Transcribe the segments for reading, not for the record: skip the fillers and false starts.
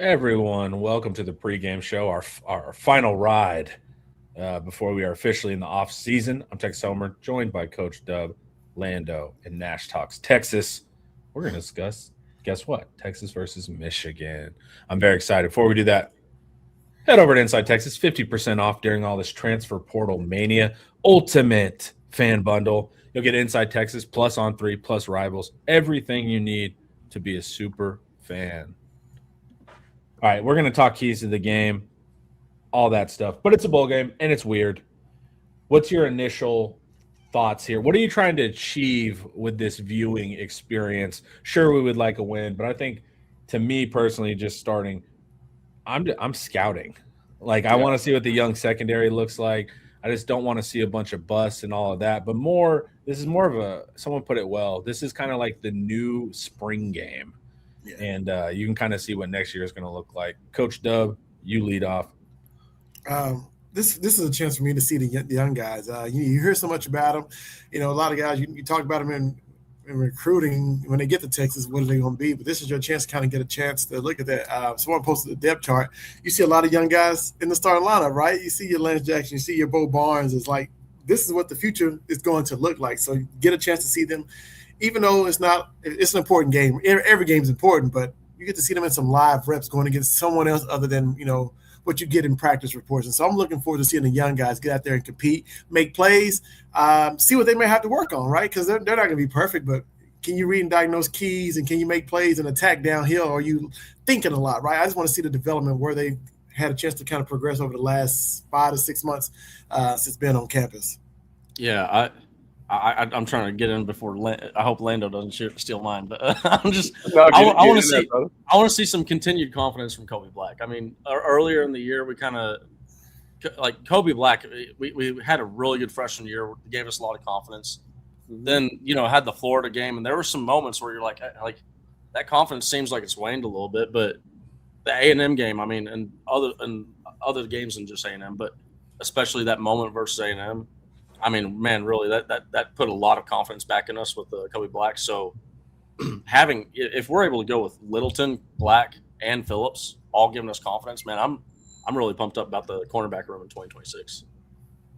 Everyone, welcome to the pregame show, our final ride before we are officially in the off season. I'm Tex Homer, joined by Coach Dub, Lando, and Nash Talks Texas. We're going to discuss, guess what? Texas versus Michigan. I'm very excited. Before we do that, head over to Inside Texas, 50% off during all this transfer portal mania. Ultimate fan bundle. You'll get Inside Texas plus on three plus rivals, everything you need to be a super fan. All right, we're going to talk keys to the game, all that stuff. But it's a bowl game, and it's weird. What's your initial thoughts here? What are you trying to achieve with this viewing experience? Sure, we would like a win, but I think, to me personally, just starting, I'm scouting. Like, I want to see what the young secondary looks like. I just don't want to see a bunch of busts and all of that. But this is more of someone put it well, this is kind of like the new spring game. Yeah. And you can kind of see what next year is going to look like. Coach Dub, you lead off. This is a chance for me to see the young guys. You hear so much about them. You know, a lot of guys, you talk about them in recruiting. When they get to Texas, what are they going to be? But this is your chance to kind of get a chance to look at that. Someone posted the depth chart. You see a lot of young guys in the starting lineup, right? You see your Lance Jackson, you see your Bo Barnes. It's like, this is what the future is going to look like. So you get a chance to see them. Even though it's an important game. Every game is important, but you get to see them in some live reps going against someone else other than, what you get in practice reports. And so I'm looking forward to seeing the young guys get out there and compete, make plays, see what they may have to work on, right? Because they're not going to be perfect, but can you read and diagnose keys, and can you make plays and attack downhill? Or are you thinking a lot, right? I just want to see the development where they had a chance to kind of progress over the last 5 to 6 months since being on campus. Yeah, I'm trying to get in before. I hope Lando doesn't steal mine, but I'm just. I want to see some continued confidence from Kobe Black. I mean, earlier in the year, we kind of like Kobe Black. We had a really good freshman year, gave us a lot of confidence. Then had the Florida game, and there were some moments where you're like that confidence seems like it's waned a little bit. But the A&M game, I mean, and other games than just A&M, but especially that moment versus A&M. I mean, man, really, that put a lot of confidence back in us with Kobe Black. So, if we're able to go with Littleton, Black, and Phillips, all giving us confidence, man, I'm really pumped up about the cornerback room in 2026.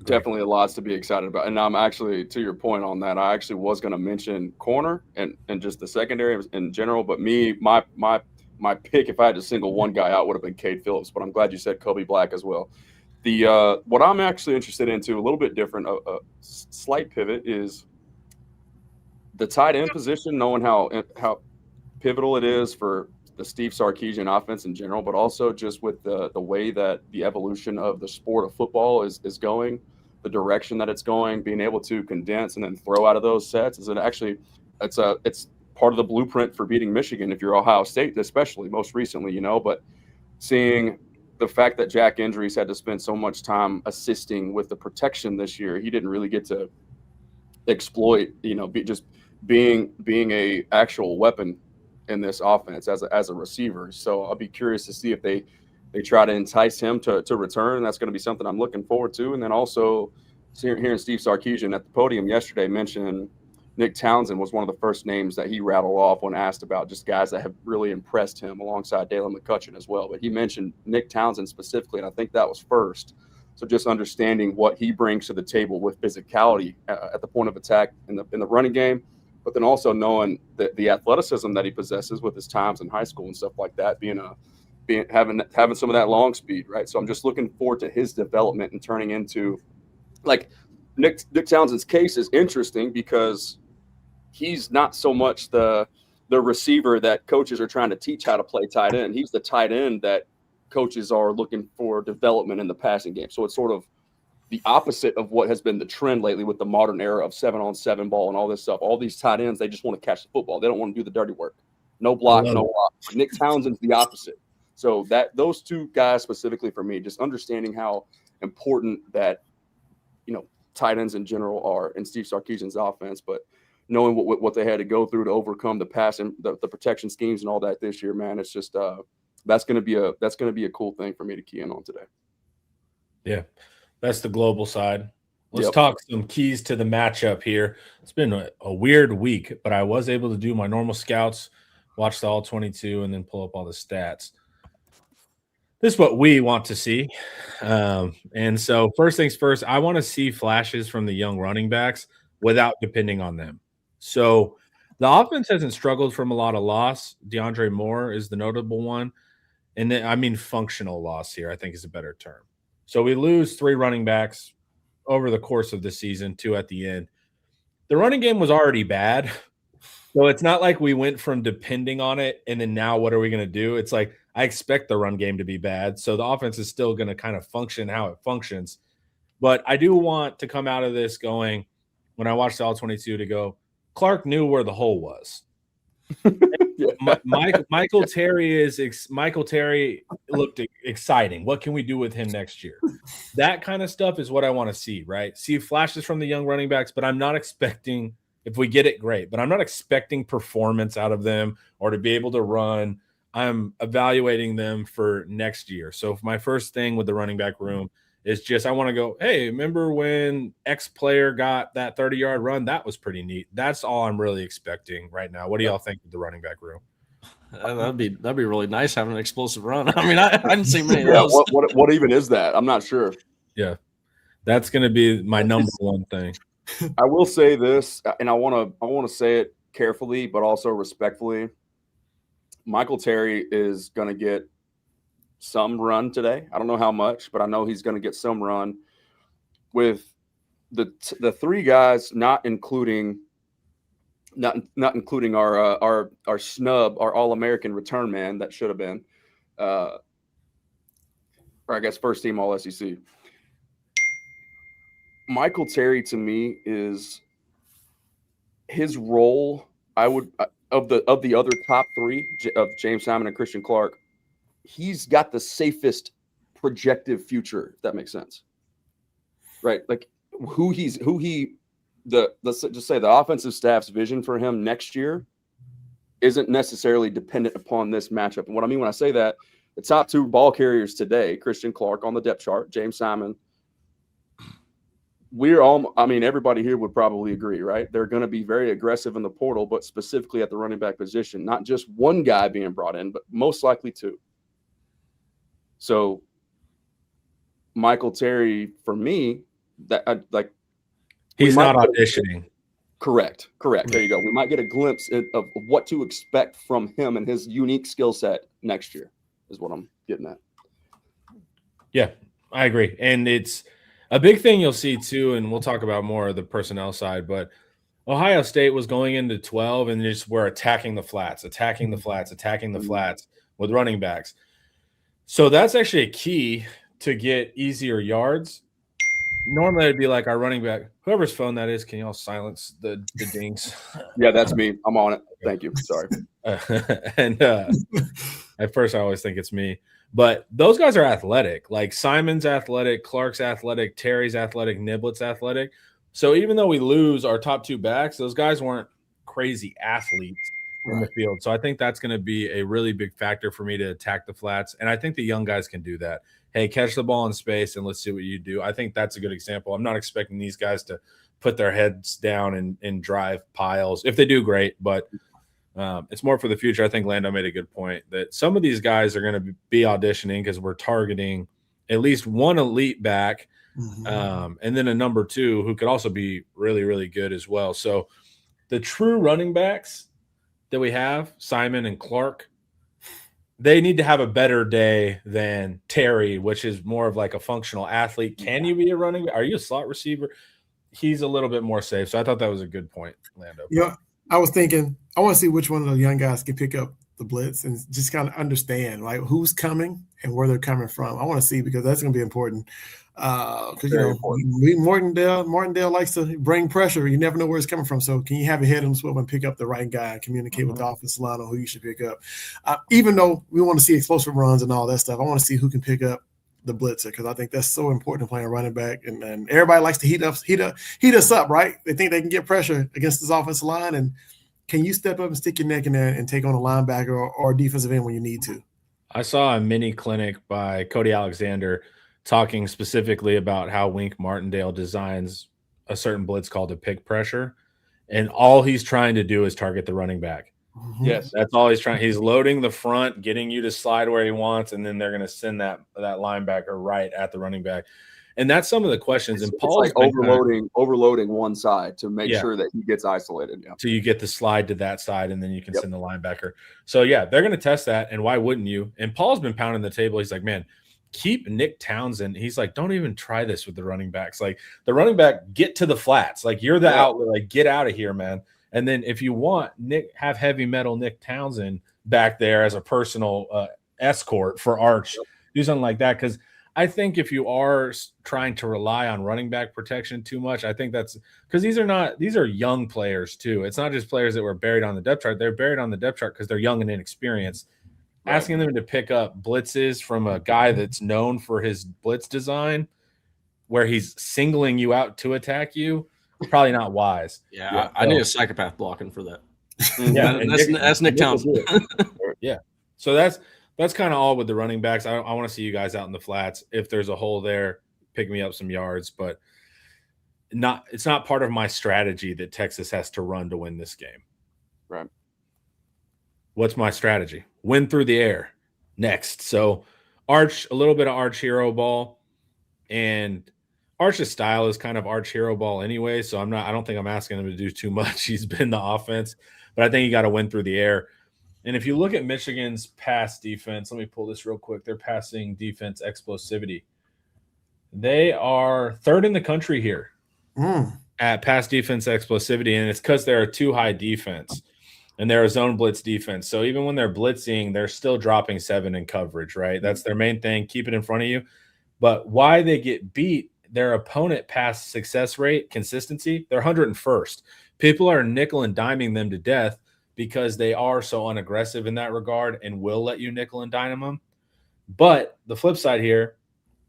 Definitely a lot to be excited about. And I'm actually, to your point on that, I actually was going to mention corner and just the secondary in general. But my pick, if I had to single one guy out, would have been Cade Phillips. But I'm glad you said Kobe Black as well. What I'm actually interested into, a little bit different, a slight pivot, is the tight end position, knowing how pivotal it is for the Steve Sarkisian offense in general, but also just with the way that the evolution of the sport of football is going, the direction that it's going, being able to condense and then throw out of those sets it's part of the blueprint for beating Michigan if you're Ohio State, especially most recently, but seeing the fact that Jack Injuries had to spend so much time assisting with the protection this year, he didn't really get to exploit, just being a actual weapon in this offense as a receiver. So I'll be curious to see if they try to entice him to return. And that's going to be something I'm looking forward to. And then also hearing Steve Sarkisian at the podium yesterday mention Nick Townsend was one of the first names that he rattled off when asked about just guys that have really impressed him alongside Dalen McCutcheon as well. But he mentioned Nick Townsend specifically, and I think that was first. So just understanding what he brings to the table with physicality at the point of attack in the running game, but then also knowing the athleticism that he possesses with his times in high school and stuff like that, having some of that long speed, right? So I'm just looking forward to his development and turning into, like, Nick Townsend's case is interesting because he's not so much the receiver that coaches are trying to teach how to play tight end. He's the tight end that coaches are looking for development in the passing game. So it's sort of the opposite of what has been the trend lately with the modern era of 7-on-7 ball and all this stuff. All these tight ends, they just want to catch the football. They don't want to do the dirty work. No block, no block. Nick Townsend's the opposite. So those two guys specifically for me, just understanding how important that, tight ends in general are in Steve Sarkisian's offense, but knowing what they had to go through to overcome the pass and the protection schemes and all that this year, man, it's just that's going to be a cool thing for me to key in on today. Yeah, that's the global side. Let's talk some keys to the matchup here. It's been a weird week, but I was able to do my normal scouts, watch the all 22, and then pull up all the stats. This is what we want to see. And so first things first, I want to see flashes from the young running backs without depending on them. So the offense hasn't struggled from a lot of loss. DeAndre Moore is the notable one. And then, I mean, functional loss here, I think is a better term. So we lose 3 running backs over the course of the season, 2 at the end. The running game was already bad. So it's not like we went from depending on it and then now what are we going to do? It's like I expect the run game to be bad. So the offense is still going to kind of function how it functions. But I do want to come out of this going, when I watched the All-22, to go, Clark knew where the hole was. Michael Terry looked exciting. What can we do with him next year? That kind of stuff is what I want to see, right? See flashes from the young running backs, but I'm not expecting, if we get it, great, but I'm not expecting performance out of them or to be able to run. I'm evaluating them for next year. So my first thing with the running back room is just I want to go, hey, remember when X player got that 30-yard run? That was pretty neat. That's all I'm really expecting right now. What do y'all think of the running back room? That'd be really nice having an explosive run. I mean, I didn't see many of those. What even is that? I'm not sure. Yeah, that's going to be my number one thing. I will say this, and I want to say it carefully, but also respectfully. Michael Terry is going to get some run today. I don't know how much, but I know he's going to get some run with the 3 guys, not including our snub, our All-American return man that should have been, or I guess first team All-SEC. Michael Terry to me is his role. I would of the other top 3 of James Simon and Christian Clark. He's got the safest projected future, if that makes sense. Right? Like let's just say the offensive staff's vision for him next year isn't necessarily dependent upon this matchup. And what I mean when I say that, the top 2 ball carriers today, Christian Clark on the depth chart, James Simon, everybody here would probably agree, right? They're going to be very aggressive in the portal, but specifically at the running back position, not just one guy being brought in, but most likely 2. So Michael Terry, for me, he's not auditioning. Correct. There you go. We might get a glimpse of what to expect from him and his unique skill set next year is what I'm getting at. Yeah, I agree. And it's a big thing you'll see too, and we'll talk about more of the personnel side, but Ohio State was going into 12 and just were attacking the flats with running backs. So that's actually a key to get easier yards. Normally it'd be like our running back, whoever's phone that is, can y'all silence the dings? Yeah, that's me. I'm on it. Thank you. Sorry. And at first I always think it's me. But those guys are athletic. Like Simon's athletic, Clark's athletic, Terry's athletic, Niblett's athletic. So even though we lose our top 2 backs, those guys weren't crazy athletes in the field. So I think that's going to be a really big factor for me to attack the flats. And I think the young guys can do that. Hey, catch the ball in space and let's see what you do. I think that's a good example. I'm not expecting these guys to put their heads down and drive piles. If they do, great. But it's more for the future. I think Lando made a good point that some of these guys are going to be auditioning because we're targeting at least one elite back and then a number 2 who could also be really, really good as well. So the true running backs that we have, Simon and Clark, they need to have a better day than Terry, which is more of like a functional athlete. Can you be a running back? Are you a slot receiver? He's a little bit more safe. So I thought that was a good point, Lando. Yeah, I was thinking, I want to see which one of the young guys can pick up the blitz and just kind of understand like who's coming and where they're coming from. I want to see because that's going to be important. Because Martindale likes to bring pressure. You never know where it's coming from. So can you have a head on swivel and pick up the right guy and communicate with the offensive line on who you should pick up? Even though we want to see explosive runs and all that stuff, I want to see who can pick up the blitzer because I think that's so important playing running back. And everybody likes to heat us up, right? They think they can get pressure against this offensive line. And can you step up and stick your neck in there and take on a linebacker or defensive end when you need to? I saw a mini clinic by Cody Alexander talking specifically about how Wink Martindale designs a certain blitz called a pick pressure. And all he's trying to do is target the running back. Yes, That's all he's trying. He's loading the front, getting you to slide where he wants, and then they're going to send that linebacker right at the running back. And that's some of the questions. And Paul's like overloading one side to make sure that he gets isolated. Yeah. So you get the slide to that side, and then you can send the linebacker. So yeah, they're going to test that. And why wouldn't you? And Paul's been pounding the table. He's like, man, keep Nick Townsend. He's like, don't even try this with the running backs. Like the running back, get to the flats. Like you're the outlet. Like get out of here, man. And then if you want have heavy metal Nick Townsend back there as a personal escort for Arch, do something like that. Because I think if you are trying to rely on running back protection too much, I think that's because these are young players too. It's not just players that were buried on the depth chart. They're buried on the depth chart because they're young and inexperienced. Right. Asking them to pick up blitzes from a guy that's known for his blitz design, where he's singling you out to attack you, probably not wise. Yeah, I need a psychopath blocking for that. Yeah, that's Nick Townsend. Yeah, so that's kind of all with the running backs. I want to see you guys out in the flats. If there's a hole there, pick me up some yards, but it's not part of my strategy that Texas has to run to win this game. Right. What's my strategy? Win through the air next. So Arch, a little bit of Arch hero ball, and Arch's style is kind of Arch hero ball anyway. So I don't think I'm asking him to do too much. He's been the offense, but I think you got to win through the air. And if you look at Michigan's pass defense, let me pull this real quick. Their passing defense explosivity. They are third in the country here at pass defense explosivity, and it's because they're a too high defense, and they're a zone blitz defense. So even when they're blitzing, they're still dropping 7 in coverage, right? That's their main thing, keep it in front of you. But why they get beat, their opponent pass success rate, consistency, they're 101st. People are nickel and diming them to death because they are so unaggressive in that regard and will let you nickel and dime them. But the flip side here,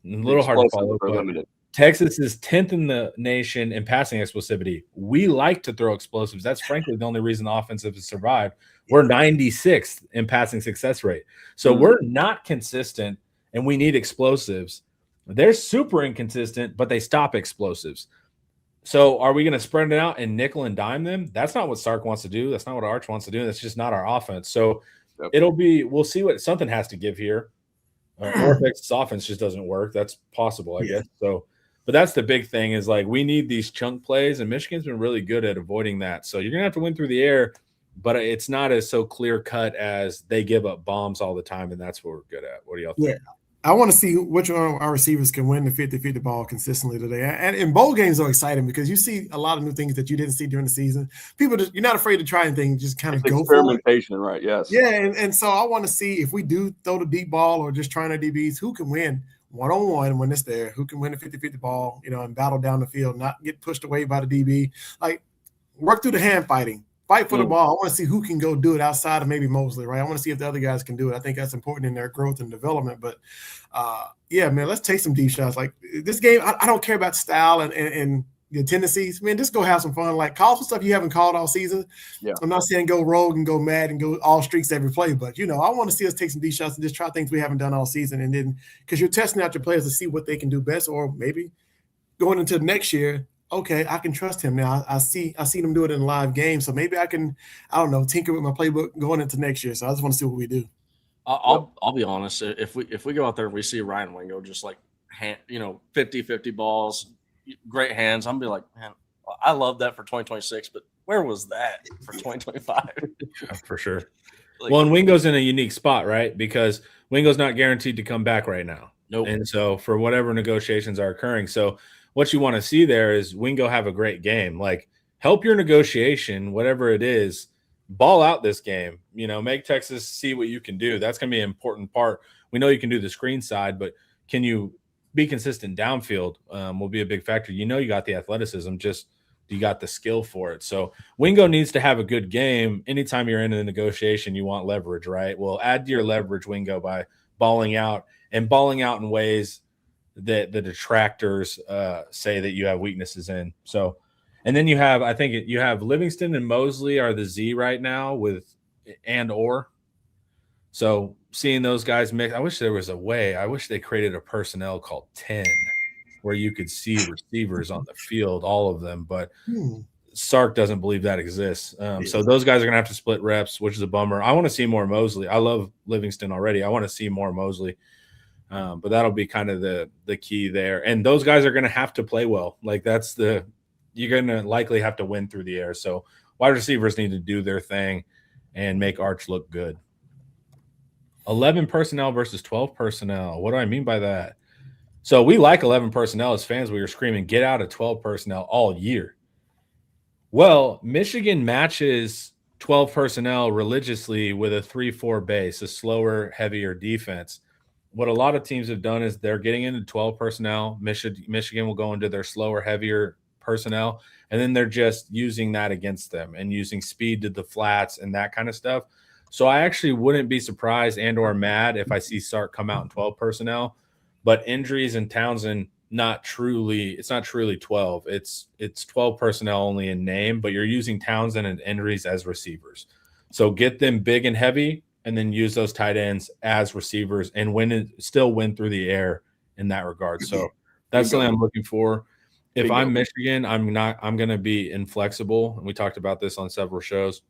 a little hard to follow, but Texas is 10th in the nation in passing explosivity. We like to throw explosives. That's frankly the only reason the offensive has survived. We're 96th in passing success rate. So we're not consistent, and we need explosives. They're super inconsistent, but they stop explosives. So are we going to spread it out and nickel and dime them? That's not what Sark wants to do. That's not what Arch wants to do. That's just not our offense. So we'll see what something has to give here. Or if Texas offense just doesn't work. That's possible, I guess. So, but that's the big thing is like we need these chunk plays, and Michigan's been really good at avoiding that. So you're going to have to win through the air, but it's not as so clear cut as they give up bombs all the time, and that's what we're good at. What do y'all think? Yeah. I want to see which one of our receivers can win the 50-50 ball consistently today. And bowl games are exciting because you see a lot of new things that you didn't see during the season. You're not afraid to try anything, just kind of go for it. Experimentation, right? Yes. Yeah, and so I want to see if we do throw the deep ball or just trying our DBs, who can win one-on-one when it's there, who can win the 50-50 ball, and battle down the field, not get pushed away by the DB. Like, work through the hand fighting. Fight for the ball. I want to see who can go do it outside of maybe Mosley, right? I want to see if the other guys can do it. I think that's important in their growth and development. But, yeah, man, let's take some deep shots. Like, this game, I don't care about style and the tendencies. Man, just go have some fun. Like, call some stuff you haven't called all season. Yeah. I'm not saying go rogue and go mad and go all streaks every play. But, I want to see us take some deep shots and just try things we haven't done all season. And then because you're testing out your players to see what they can do best, or maybe going into next year, okay, I can trust him now. I see them do it in a live game, so maybe I can, tinker with my playbook going into next year. So I just want to see what we do. I'll be honest. If we go out there and we see Ryan Wingo just like 50-50 balls, great hands, I'm gonna be like, man, I love that for 2026, but where was that for 2025? For sure. Well, and Wingo's in a unique spot, right? Because Wingo's not guaranteed to come back right now. Nope. And so for whatever negotiations are occurring, so what you want to see there is Wingo have a great game. Like, help your negotiation, whatever it is, ball out this game. Make Texas see what you can do. That's going to be an important part. We know you can do the screen side, but can you be consistent downfield? Will be a big factor. You got the athleticism, just you got the skill for it. So Wingo needs to have a good game. Anytime you're in a negotiation, you want leverage, right? Well, add to your leverage, Wingo, by balling out in ways that the detractors say that you have weaknesses in. So, and then you have Livingston and Mosley are the Z right now with or. So seeing those guys mix, I wish there was a way. I wish they created a personnel called 10 where you could see receivers on the field, all of them. But Sark doesn't believe that exists. So those guys are going to have to split reps, which is a bummer. I want to see more Mosley. I love Livingston already. I want to see more Mosley. But that'll be kind of the key there. And those guys are going to have to play well. Like you're going to likely have to win through the air. So wide receivers need to do their thing and make Arch look good. 11 personnel versus 12 personnel. What do I mean by that? So we like 11 personnel as fans. We were screaming, get out of 12 personnel all year. Well, Michigan matches 12 personnel religiously with a 3-4 base, a slower, heavier defense. What a lot of teams have done is they're getting into 12 personnel. Michigan will go into their slower, heavier personnel, and then they're just using that against them and using speed to the flats and that kind of stuff. So I actually wouldn't be surprised and or mad if I see Sark come out in 12 personnel. But injuries and Townsend, it's not truly 12. It's 12 personnel only in name, but you're using Townsend and injuries as receivers. So get them big and heavy, and then use those tight ends as receivers and still win through the air in that regard. So that's something I'm looking for. If I'm Michigan, I'm going to be inflexible. And we talked about this on several shows.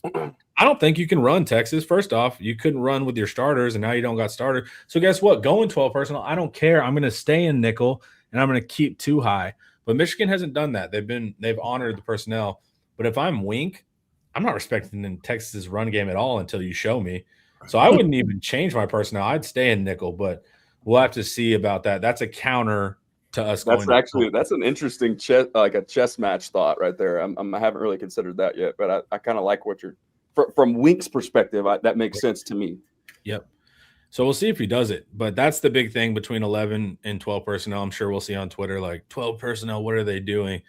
I don't think you can run Texas. First off, you couldn't run with your starters, and now you don't got starter. So guess what? Going 12 personnel, I don't care. I'm going to stay in nickel, and I'm going to keep too high. But Michigan hasn't done that. They've honored the personnel. But if I'm Wink, I'm not respecting Texas's run game at all until you show me. So I wouldn't even change my personnel. I'd stay in nickel, but we'll have to see about that. That's a counter to us. That's an interesting chess match thought right there. I haven't really considered that yet, but I kind of like what you're from Wink's perspective. That makes sense to me. Yep. So we'll see if he does it, but that's the big thing between 11 and 12 personnel. I'm sure we'll see on Twitter, like 12 personnel. What are they doing?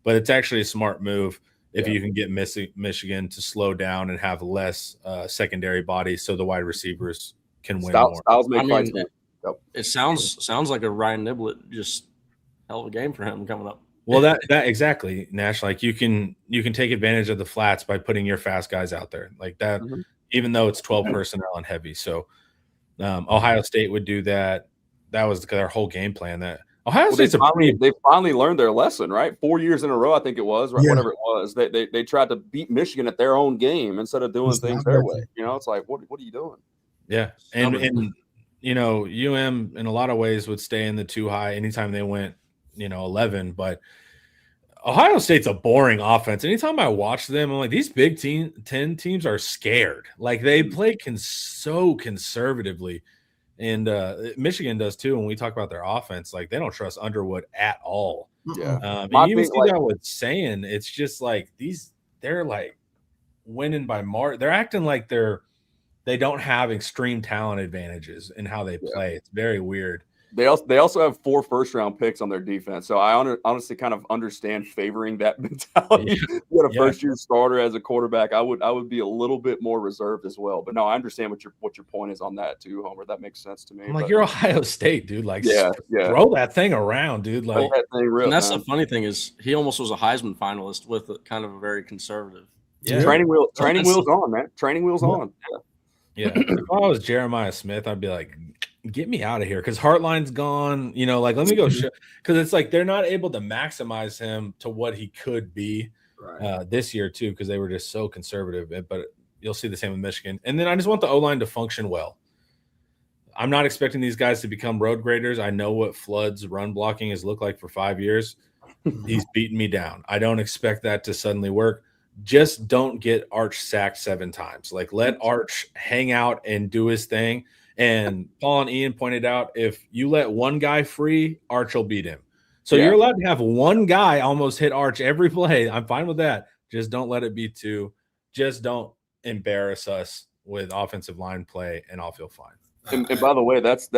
But it's actually a smart move if you can get Michigan to slow down and have less secondary bodies, so the wide receivers can win more. It sounds like a Ryan Niblett, just hell of a game for him coming up. Well, that exactly, Nash. Like you can take advantage of the flats by putting your fast guys out there like that, even though it's 12 personnel and heavy. So Ohio State would do that. That was their whole game plan. That Ohio State's they finally learned their lesson, right? 4 years in a row, I think it was, right? Whatever it was. They tried to beat Michigan at their own game instead of doing things their way. It's like, what are you doing? Yeah, and UM in a lot of ways would stay in the too high anytime they went 11, but Ohio State's a boring offense. Anytime I watch them, I'm like, these Big 10 teams are scared. Like they play so conservatively, and Michigan does too. When we talk about their offense, like they don't trust Underwood at all. Yeah, and you even see that with saying it's just like they're like winning by mark. They're acting like they don't have extreme talent advantages in how they play. It's very weird. They also have 4 first-round picks on their defense, so I honestly kind of understand favoring that mentality. You got a first-year starter as a quarterback. I would be a little bit more reserved as well. But no, I understand what your point is on that too, Homer. That makes sense to me. I'm like, you're Ohio State, dude. Like, throw that thing around, dude. Like, that thing real. And that's the funny thing is, he almost was a Heisman finalist with kind of a very conservative. Yeah, training wheels on, man. Training wheels on. Yeah. If I was Jeremiah Smith, I'd be like, get me out of here because Hartline's gone. Like let me go because it's like they're not able to maximize him to what he could be this year too because they were just so conservative. But you'll see the same with Michigan. And then I just want the O-line to function well. I'm not expecting these guys to become road graders. I know what Flood's run blocking has looked like for 5 years. He's beaten me down. I don't expect that to suddenly work. Just don't get Arch sacked 7 times. Like let Arch hang out and do his thing. And Paul and Ian pointed out, if you let one guy free, Arch will beat him. So you're allowed to have one guy almost hit Arch every play. I'm fine with that. Just don't let it be 2. Just don't embarrass us with offensive line play, and I'll feel fine. And by the way, that's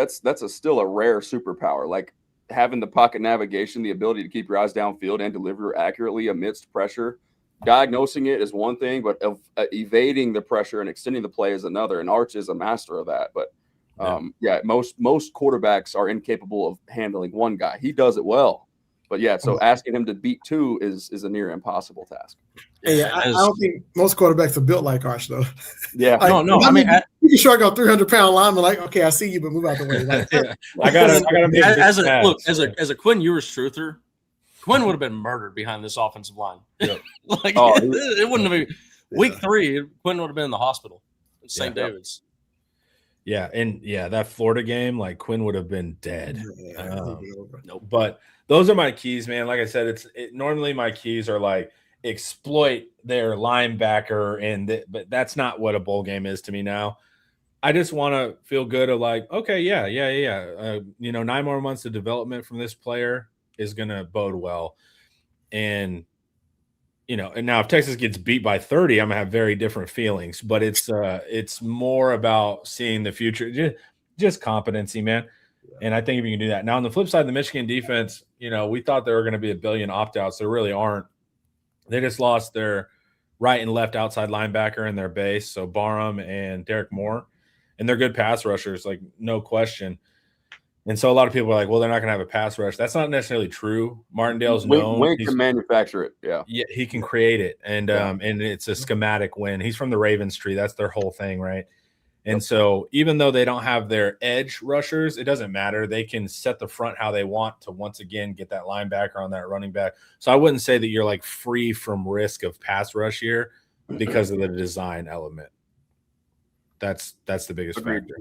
still a rare superpower. Like having the pocket navigation, the ability to keep your eyes downfield and deliver accurately amidst pressure. Diagnosing it is one thing, but evading the pressure and extending the play is another. And Arch is a master of that. But most quarterbacks are incapable of handling one guy. He does it well, but so asking him to beat 2 is a near impossible task. Yeah, I don't think most quarterbacks are built like Arch though. Yeah, no. I mean, you can shrug on 300-pound lineman like, okay, I see you, but move out the way. Like, I gotta make as a Quinn Ewers truther. Quinn would have been murdered behind this offensive line. Yeah. It wouldn't have been week 3. Quinn would have been in the hospital at St. David's. Yeah, and that Florida game, like Quinn would have been dead. Nope. But those are my keys, man. Like I said, normally my keys are like exploit their linebacker, but that's not what a bowl game is to me now. I just want to feel good of like, okay, yeah. 9 more months of development from this player is going to bode well. And, and now if Texas gets beat by 30, I'm going to have very different feelings. But it's more about seeing the future, just competency, man. And I think if you can do that. Now, on the flip side, the Michigan defense, we thought there were going to be a billion opt-outs. There really aren't. They just lost their right and left outside linebacker in their base, so Barham and Derek Moore. And they're good pass rushers, like no question. And so a lot of people are like, well, they're not going to have a pass rush. That's not necessarily true. Martindale's known. Wayne can manufacture it. Yeah, he can create it. And it's a schematic win. He's from the Ravens tree. That's their whole thing, right? And so even though they don't have their edge rushers, it doesn't matter. They can set the front how they want to once again get that linebacker on that running back. So I wouldn't say that you're like free from risk of pass rush here because of the design element. That's the biggest factor.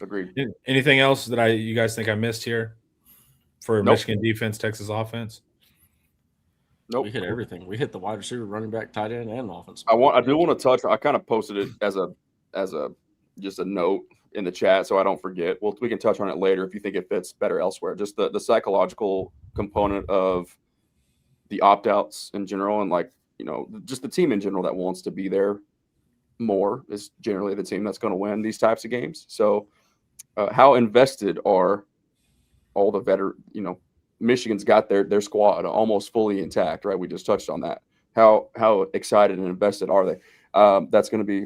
Agreed. Anything else that you guys think I missed here for Michigan defense, Texas offense? Nope. We hit everything. We hit the wide receiver, running back, tight end, and offense. I do want to touch. I kind of posted it as a just a note in the chat so I don't forget. Well, we can touch on it later if you think it fits better elsewhere. Just the psychological component of the opt-outs in general, and just the team in general that wants to be there more is generally the team that's going to win these types of games. So how invested are all the veteran, Michigan's got their squad almost fully intact, right? We just touched on that. How excited and invested are they? That's going to be,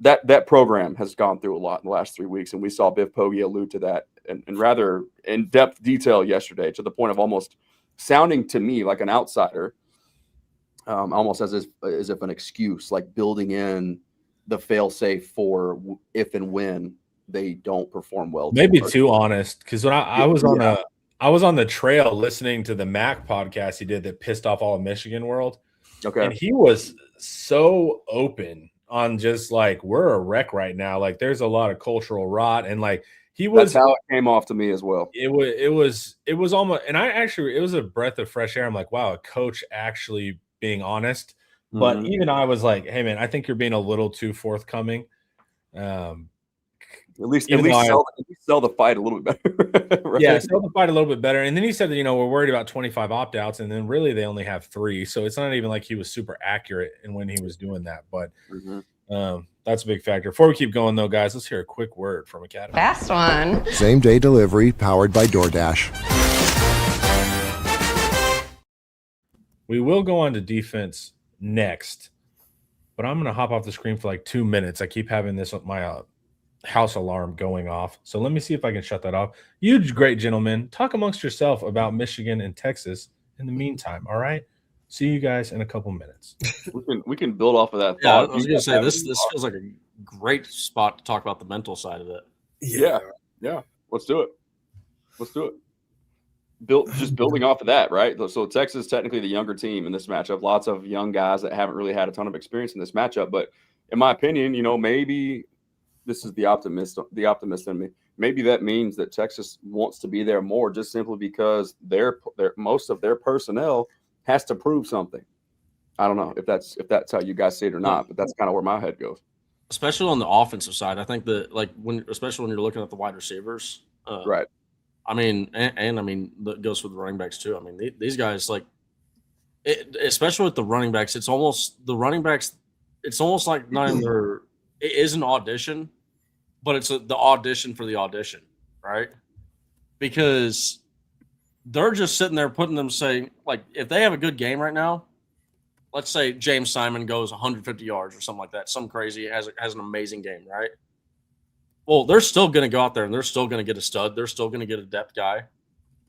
that program has gone through a lot in the last 3 weeks, and we saw Biff Poggi allude to that in rather in-depth detail yesterday, to the point of almost sounding to me like an outsider, almost as if an excuse, like building in the fail-safe for if and when they don't perform well. Maybe too honest, because when I was on the trail listening to the Mac podcast he did that pissed off all of Michigan world. Okay, and he was so open on just like, we're a wreck right now. Like there's a lot of cultural rot, and like that's how it came off to me as well. It was almost, and it was a breath of fresh air. I'm like, wow, a coach actually being honest. But even I was like, hey man, I think you're being a little too forthcoming. At least sell the fight a little bit better. Right? Yeah, sell the fight a little bit better. And then he said that, we're worried about 25 opt-outs, and then really they only have 3. So it's not even like he was super accurate in when he was doing that. But that's a big factor. Before we keep going, though, guys, let's hear a quick word from Academy. Fast one. Same-day delivery powered by DoorDash. We will go on to defense next, but I'm going to hop off the screen for like 2 minutes. I keep having this with my house alarm going off. So let me see if I can shut that off. You great gentlemen, talk amongst yourself about Michigan and Texas in the meantime. All right. See you guys in a couple minutes. We can build off of that. Yeah, I was going to say this feels like a great spot to talk about the mental side of it. Yeah. Let's do it. Building off of that, right? So Texas is technically the younger team in this matchup. Lots of young guys that haven't really had a ton of experience in this matchup. But in my opinion, maybe this is the optimist in me. Maybe that means that Texas wants to be there more, just simply because most of their personnel has to prove something. I don't know if that's how you guys see it or not, but that's kind of where my head goes. Especially on the offensive side, I think that especially when you're looking at the wide receivers, right? I mean, that goes for the running backs too. I mean, these guys especially with the running backs, it's almost like not even their. It is an audition, but it's the audition for the audition, right? Because they're just sitting there saying, like, if they have a good game right now, let's say James Simon goes 150 yards or something like that, some crazy, has an amazing game, right? Well, they're still going to go out there and they're still going to get a stud. They're still going to get a depth guy.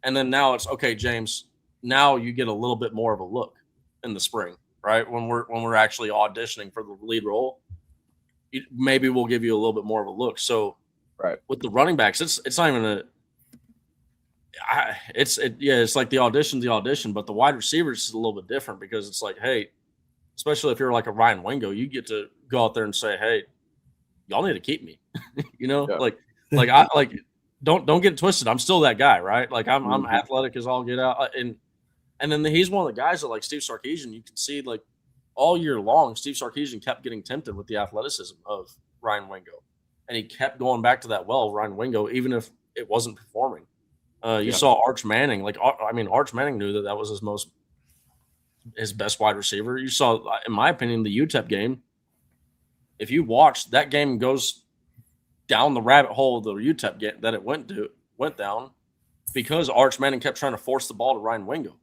And then now it's, okay, James, now you get a little bit more of a look in the spring, right? When we're actually auditioning for the lead role. Maybe we'll give you a little bit more of a look. So, right, with the running backs, it's not even It's like the audition, but the wide receivers is a little bit different because it's like, hey, especially if you're like a Ryan Wingo, you get to go out there and say, hey, y'all need to keep me. Yeah. like don't get it twisted. I'm still that guy, right? Like I'm Mhm. athletic as all get out, and then he's one of the guys that like Steve Sarkisian. You can see like all year long, Steve Sarkisian kept getting tempted with the athleticism of Ryan Wingo, and he kept going back to that well of Ryan Wingo, even if it wasn't performing. You saw Arch Manning. Arch Manning knew that was his best wide receiver. You saw, in my opinion, the UTEP game. If you watch that game, goes down the rabbit hole of the UTEP game that it went down because Arch Manning kept trying to force the ball to Ryan Wingo.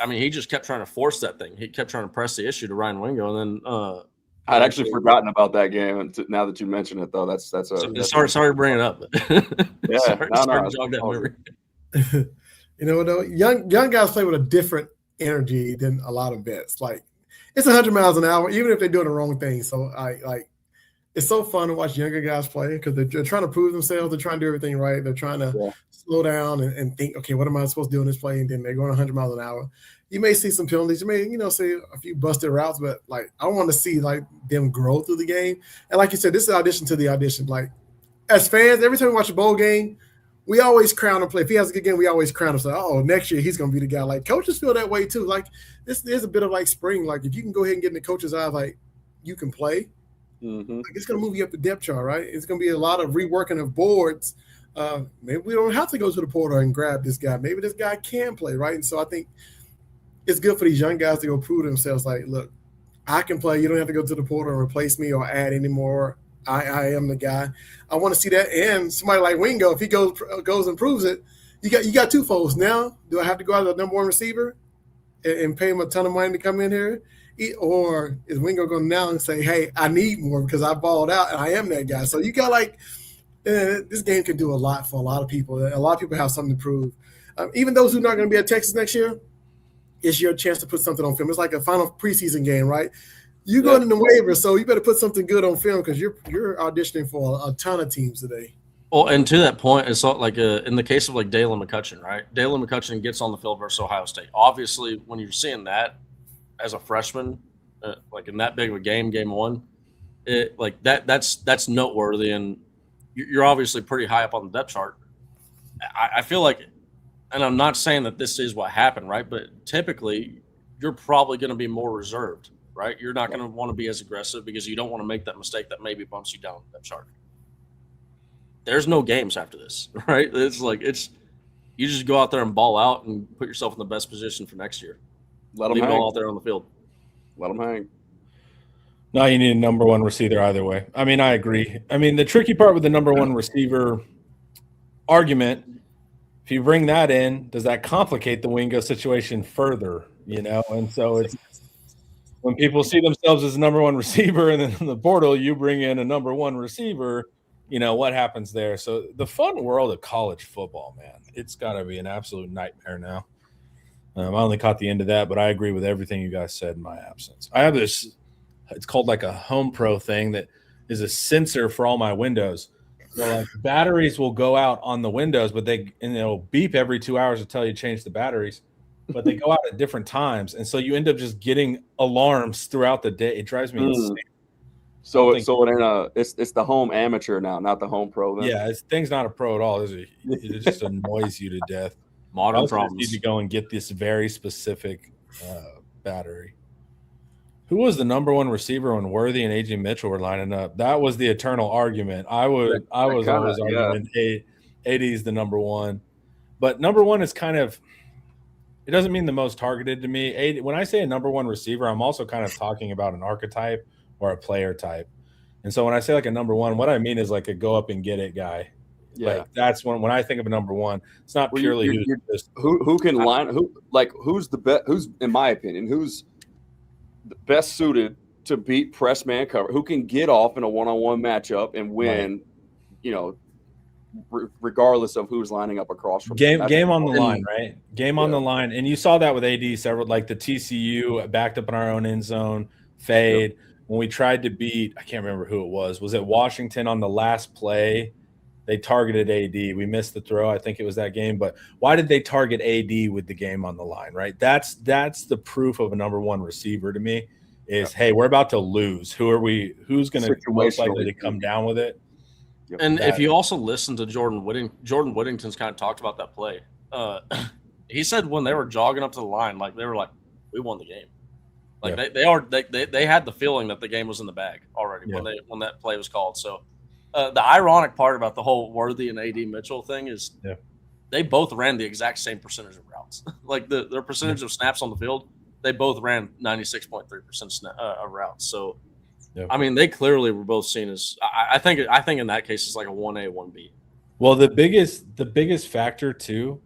He just kept trying to force that thing. He kept trying to press the issue to Ryan Wingo, and then I'd actually forgotten about that game. And now that you mention it, though, that's sorry to bring it up. Yeah, sorry to jog that memory. You know, though, young guys play with a different energy than a lot of vets. Like it's 100 miles an hour, even if they're doing the wrong thing. So it's so fun to watch younger guys play because they're trying to prove themselves. They're trying to do everything right. They're trying to slow down and think, okay, what am I supposed to do in this play? And then they're going 100 miles an hour. You may see some penalties. You may, see a few busted routes, but like I want to see like them grow through the game. And like you said, this is audition to the audition. Like as fans, every time we watch a bowl game, we always crown him play. If he has a good game, we always crown him. So, next year he's going to be the guy. Like coaches feel that way too. Like this is a bit of like spring. Like if you can go ahead and get in the coach's eyes, like you can play. Mm-hmm. Like it's going to move you up the depth chart, right? It's going to be a lot of reworking of boards. Maybe we don't have to go to the portal and grab this guy. Maybe this guy can play, right? And so I think it's good for these young guys to go prove themselves. Like, look, I can play. You don't have to go to the portal and replace me or add anymore. I am the guy. I want to see that. And somebody like Wingo, if he goes and proves it, you got two folds. Now, do I have to go out to the number one receiver and pay him a ton of money to come in here? Or is Wingo going to now and say, hey, I need more because I balled out and I am that guy? So you got this game can do a lot for a lot of people. A lot of people have something to prove. Even those who are not going to be at Texas next year, it's your chance to put something on film. It's like a final preseason game, right? You're going in the waivers, so you better put something good on film because you're auditioning for a ton of teams today. Well, and to that point, it's like in the case of like Dalen McCutcheon, right? Dalen McCutcheon gets on the field versus Ohio State. Obviously, when you're seeing that as a freshman, like in that big of a game one, that's noteworthy, and you're obviously pretty high up on the depth chart. I feel like, and I'm not saying that this is what happened, right? But typically, you're probably going to be more reserved, right? You're not going to want to be as aggressive because you don't want to make that mistake that maybe bumps you down the depth chart. There's no games after this, right? You just go out there and ball out and put yourself in the best position for next year. Let them Leave hang. it all out there on the field. Let them hang. No, you need a number one receiver either way. I agree. The tricky part with the number one receiver argument, if you bring that in, does that complicate the Wingo situation further? And so it's when people see themselves as a number one receiver and then in the portal, you bring in a number one receiver, what happens there? So the fun world of college football, man, it's got to be an absolute nightmare now. I only caught the end of that, but I agree with everything you guys said in my absence. I have this, it's called like a Home Pro thing that is a sensor for all my windows. So like batteries will go out on the windows, but they'll beep every 2 hours to tell you to change the batteries, but they go out at different times. And so you end up just getting alarms throughout the day. It drives me insane. So it's the home amateur now, not the home pro. Then? Yeah, thing's not a pro at all. It just annoys you to death. Modern problems. Need to go and get this very specific battery. Who was the number one receiver when Worthy and A.J. Mitchell were lining up? That was the eternal argument. I was always arguing AD is the number one, but number one is kind of. It doesn't mean the most targeted to me. When I say a number one receiver, I'm also kind of talking about an archetype or a player type. And so when I say like a number one, what I mean is like a go up and get it guy. Yeah, like that's when I think of a number one. It's not purely who can line who's the best. Who's in my opinion who's the best suited to beat press man cover. Who can get off in a one-on-one matchup and win? Right. Regardless of who's lining up across from game on the line, right? Game on the line, and you saw that with AD several, like the TCU backed up in our own end zone fade. Yep. When we tried to beat, I can't remember who it was. Was it Washington on the last play? they targeted AD. We missed the throw. I think it was that game. But why did they target AD with the game on the line, right? That's the proof of a number one receiver to me is, hey, we're about to lose. Who's going to most likely to come down with it? And if you also listen to Jordan Whittington's kind of talked about that play. He said when they were jogging up to the line, like they were like, we won the game. Like they had the feeling that the game was in the bag already when that play was called. So the ironic part about the whole Worthy and AD Mitchell thing is they both ran the exact same percentage of routes. Like their percentage of snaps on the field, they both ran 96.3% of routes. So I mean, they clearly were both seen as. I think in that case it's like a 1A, 1B. Well, the biggest factor too.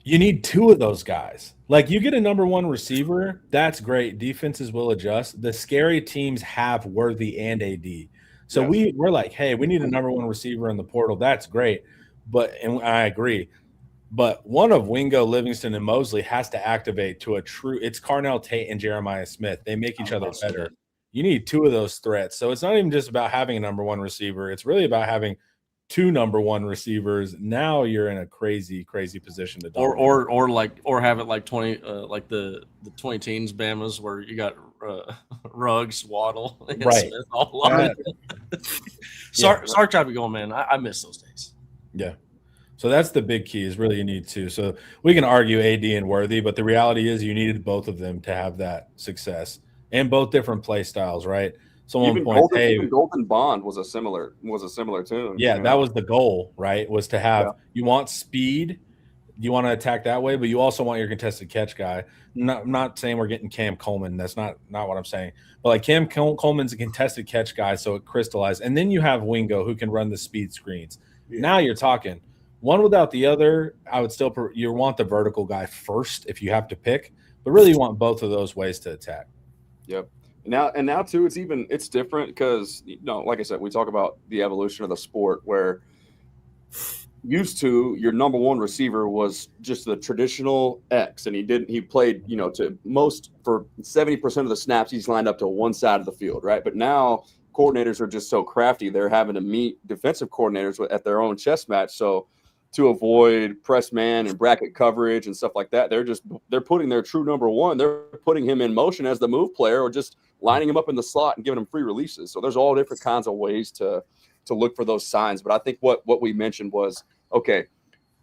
You need two of those guys. Like you get a number one receiver, that's great. Defenses will adjust. The scary teams have Worthy and AD. So we're like, hey, we need a number one receiver in the portal. That's great. And I agree. But one of Wingo, Livingston, and Mosley has to activate to a true – it's Carnell Tate and Jeremiah Smith. They make each other better. You need two of those threats. So it's not even just about having a number one receiver. It's really about having – two number one receivers. Now you're in a crazy position to dominate. or have it like 20 like the 20 teens Bamas where you got Ruggs, Waddle, and Smith all along. Sark tried to be going, man. I miss those days. Yeah. So that's the big key is really you need two. So we can argue AD and Worthy, but the reality is you needed both of them to have that success and both different play styles, right? Even Golden Bond was a similar tune. Yeah, that was the goal, right? Was to have you want speed, you want to attack that way, but you also want your contested catch guy. I'm not saying we're getting Cam Coleman. That's not what I'm saying. But like Cam Coleman's a contested catch guy, so it crystallized. And then you have Wingo who can run the speed screens. Yeah. Now you're talking one without the other. I would still you want the vertical guy first if you have to pick, but really you want both of those ways to attack. Yep. Now too, it's different because like I said, we talk about the evolution of the sport where used to your number one receiver was just the traditional X, and he played to most for 70% of the snaps he's lined up to one side of the field, right? But now coordinators are just so crafty, they're having to meet defensive coordinators at their own chess match. So to avoid press man and bracket coverage and stuff like that, they're putting their true number one. They're putting him in motion as the move player, or just lining him up in the slot and giving him free releases. So there's all different kinds of ways to look for those signs. But I think what we mentioned was, okay,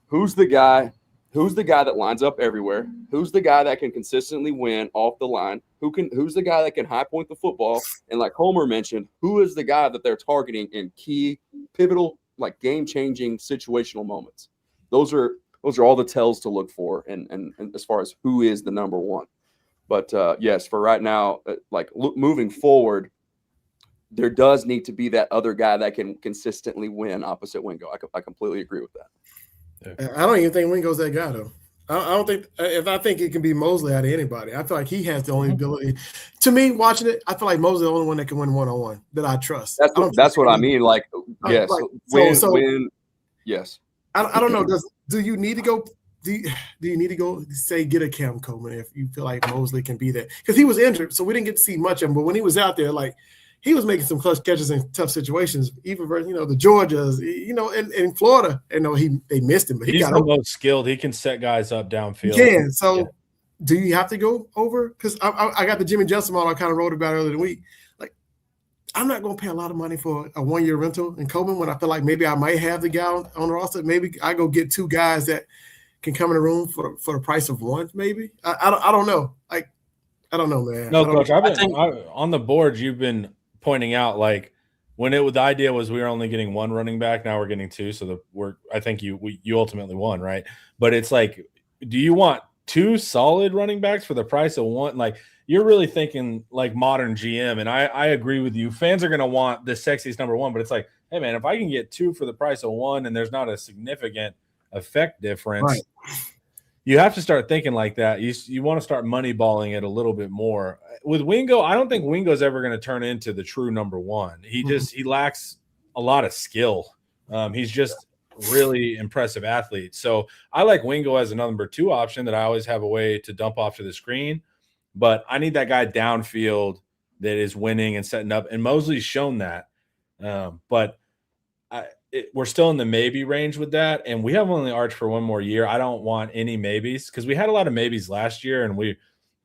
who's the guy that lines up everywhere? Who's the guy that can consistently win off the line? Who's the guy that can high point the football? And like Homer mentioned, who is the guy that they're targeting in key, pivotal, like game-changing situational moments? Those are all the tells to look for, and as far as who is the number one. But yes, for right now, moving forward, there does need to be that other guy that can consistently win opposite Wingo. I completely agree with that. Yeah. I don't even think Wingo's that guy though. I don't think I think it can be Mosley out of anybody. I feel like he has the only ability. To me, watching it, I feel like Mosley the only one that can win one-on-one that I trust. That's what I mean. Like, yes, yes. I don't know. Do you need to go? Do you need to go say get a Cam Coleman if you feel like Mosley can be there? Because he was injured, so we didn't get to see much of him. But when he was out there, like he was making some clutch catches in tough situations, even for the Georgias, in Florida. They missed him, but he's the most skilled. He can set guys up downfield. He can. So do you have to go over? Because I got the Jimmy Justin model I kind of wrote about earlier in the week. Like, I'm not going to pay a lot of money for a 1-year rental in Coleman when I feel like maybe I might have the guy on the roster. Maybe I go get two guys that can come in the room for the price of one. Maybe I don't know. Like, I don't know, man. No, Coach. On the board, you've been pointing out like when the idea was we were only getting one running back, now we're getting two. So I think you ultimately won, right? But it's like, do you want two solid running backs for the price of one? Like, you're really thinking like modern GM, and I agree with you. Fans are going to want the sexiest number one, but it's like, hey man, if I can get two for the price of one, and there's not a significant effect difference, right, you have to start thinking like that. You want to start moneyballing it a little bit more. With Wingo, I don't think Wingo's ever going to turn into the true number one. He lacks a lot of skill. He's just really impressive athlete. So I like Wingo as a number two option that I always have a way to dump off to the screen. But I need that guy downfield that is winning and setting up. And Mosley's shown that. But we're still in the maybe range with that, and we have only Arch for one more year. I don't want any maybes because we had a lot of maybes last year, and we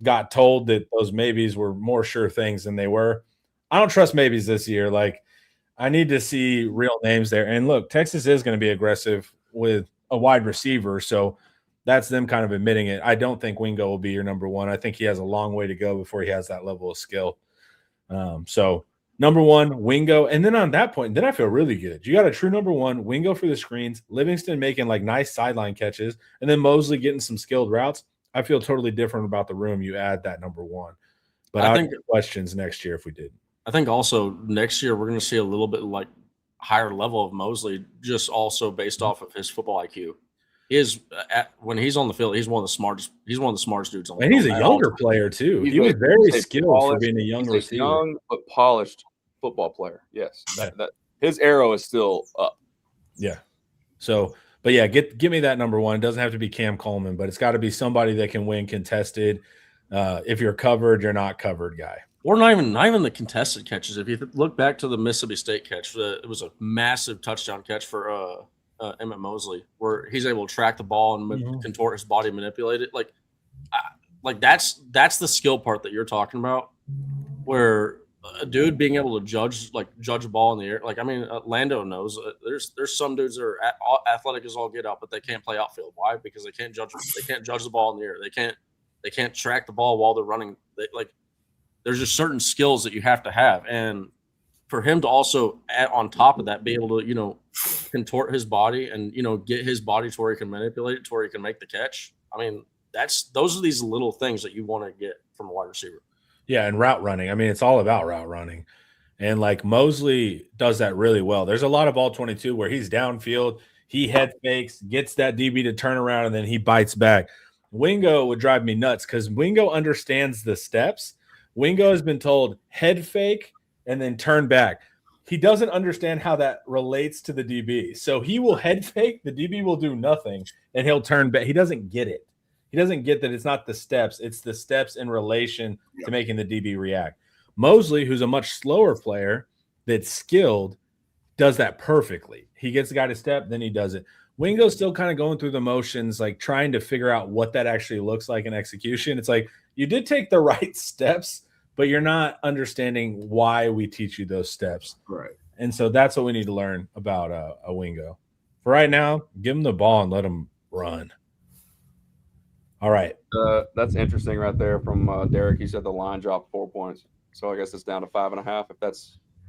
got told that those maybes were more sure things than they were. I don't trust maybes this year. Like, I need to see real names there. And look, Texas is going to be aggressive with a wide receiver, so that's them kind of admitting it. I don't think Wingo will be your number one. I think he has a long way to go before he has that level of skill. So number one, Wingo. And then on that point, then I feel really good. You got a true number one, Wingo for the screens, Livingston making like nice sideline catches, and then Mosley getting some skilled routes. I feel totally different about the room. You add that number one. But I think questions next year if we did. I think also next year we're going to see a little bit like higher level of Mosley, just also based off of his football IQ. When he's on the field, he's one of the smartest. He's one of the smartest dudes on the field. And he's a younger player too. He was very skilled for being a young receiver. Young but polished football player. Yes, that his arrow is still up. Yeah. So, but yeah, give me that number one. It doesn't have to be Cam Coleman, but it's got to be somebody that can win contested. If you're covered, you're not covered guy. Or not even the contested catches. If you look back to the Mississippi State catch, it was a massive touchdown catch for Emmett Mosley, where he's able to track the ball and contort his body, manipulate it. Like that's the skill part that you're talking about, where a dude being able to judge a ball in the air. Like, I mean, Lando knows there's some dudes that are athletic as all get out, but they can't play outfield. Why? Because they can't judge the ball in the air. They can't track the ball while they're running. There's just certain skills that you have to have, and for him to also add on top of that, be able to, contort his body and, get his body to where he can manipulate it to where he can make the catch. I mean, those are these little things that you want to get from a wide receiver. Yeah. And route running. I mean, it's all about route running. And like Mosley does that really well. There's a lot of all 22 where he's downfield, he head fakes, gets that DB to turn around, and then he bites back. Wingo would drive me nuts because Wingo understands the steps. Wingo has been told head fake and then turn back. He doesn't understand how that relates to the DB. So he will head fake, the DB will do nothing, and he'll turn back. He doesn't get it. He doesn't get that it's not the steps. It's the steps in relation to making the DB react. Mosley, who's a much slower player that's skilled, does that perfectly. He gets the guy to step, then he does it. Wingo's still kind of going through the motions, like trying to figure out what that actually looks like in execution. It's like you did take the right steps, but you're not understanding why we teach you those steps. Right. And so that's what we need to learn about a Wingo. For right now, give him the ball and let him run. All right. That's interesting right there from Derek. He said the line dropped 4 points. So I guess it's down to 5.5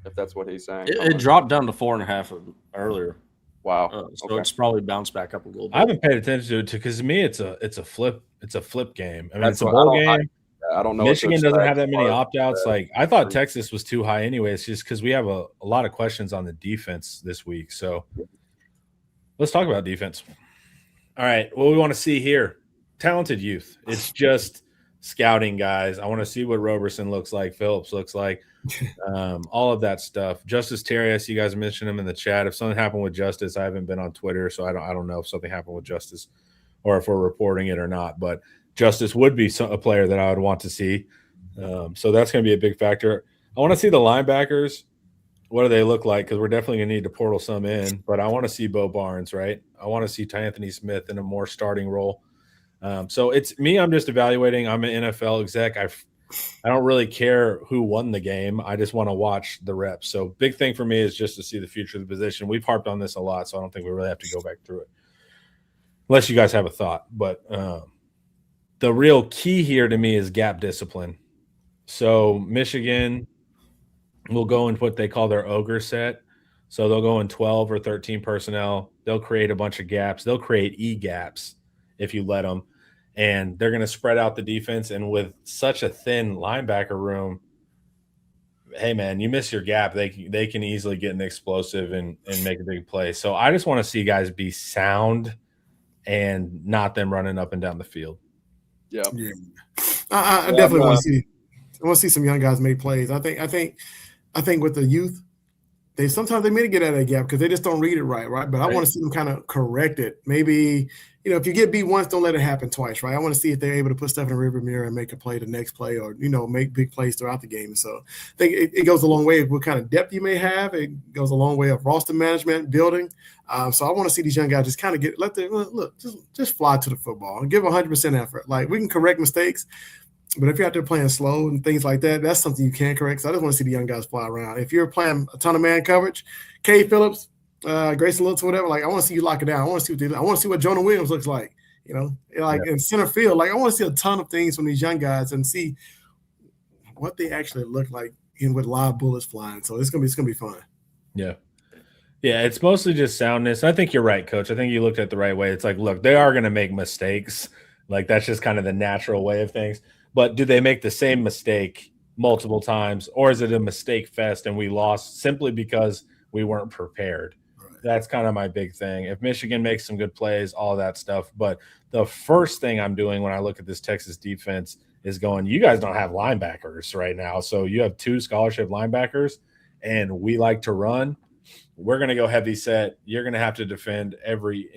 if that's what he's saying. It dropped down to 4.5 earlier. Wow. So it's probably bounced back up a little bit. I haven't paid attention to it because to me it's a flip game. I mean, it's a bowl game. I don't know. Michigan doesn't have that many opt-outs. Like, I thought Texas was too high anyways, just because we have a lot of questions on the defense this week. So let's talk about defense. All right. What we want to see here, talented youth. It's just scouting guys. I want to see what Roberson looks like, Phillips looks like, all of that stuff. Justice Terry, I see you guys mentioned him in the chat. If something happened with Justice, I haven't been on Twitter, so I don't know if something happened with Justice or if we're reporting it or not. But Justice would be a player that I would want to see. So that's going to be a big factor. I want to see the linebackers. What do they look like? Because we're definitely going to need to portal some in. But I want to see Bo Barnes, right? I want to see Anthony Smith in a more starting role. So it's me. I'm just evaluating. I'm an NFL exec. I don't really care who won the game. I just want to watch the reps. So big thing for me is just to see the future of the position. We've harped on this a lot, so I don't think we really have to go back through it. Unless you guys have a thought. But the real key here to me is gap discipline. So Michigan will go in what they call their ogre set. So they'll go in 12 or 13 personnel. They'll create a bunch of gaps. They'll create E-gaps if you let them. And they're going to spread out the defense. And with such a thin linebacker room, hey, man, you miss your gap, they can easily get an explosive and make a big play. So I just want to see guys be sound and not them running up and down the field. Yeah. I definitely want to see. I want to see some young guys make plays. I think with the youth, sometimes they may get out of that gap because they just don't read it right. But I want to see them kind of correct it. Maybe, if you get beat once, don't let it happen twice, right? I want to see if they're able to put stuff in the rearview mirror and make a play the next play, or make big plays throughout the game. So I think it goes a long way of what kind of depth you may have. It goes a long way of roster management, building. So I want to see these young guys just kind of just fly to the football and give 100% effort. Like, we can correct mistakes, but if you're out there playing slow and things like that, that's something you can't correct. So I just want to see the young guys fly around. If you're playing a ton of man coverage, Cade Phillips, Grayson Lewis, whatever, like, I want to see you lock it down. I want to see what they do. I want to see what Jonah Williams looks like, in center field. Like, I want to see a ton of things from these young guys and see what they actually look like with live bullets flying. So it's gonna be fun. Yeah. Yeah, it's mostly just soundness. I think you're right, Coach. I think you looked at it the right way. It's like, look, they are going to make mistakes. Like, that's just kind of the natural way of things. But do they make the same mistake multiple times, or is it a mistake fest and we lost simply because we weren't prepared? Right. That's kind of my big thing. If Michigan makes some good plays, all that stuff. But the first thing I'm doing when I look at this Texas defense is going, you guys don't have linebackers right now. So you have 2 scholarship linebackers, and we like to run. We're going to go heavy set. You're going to have to defend every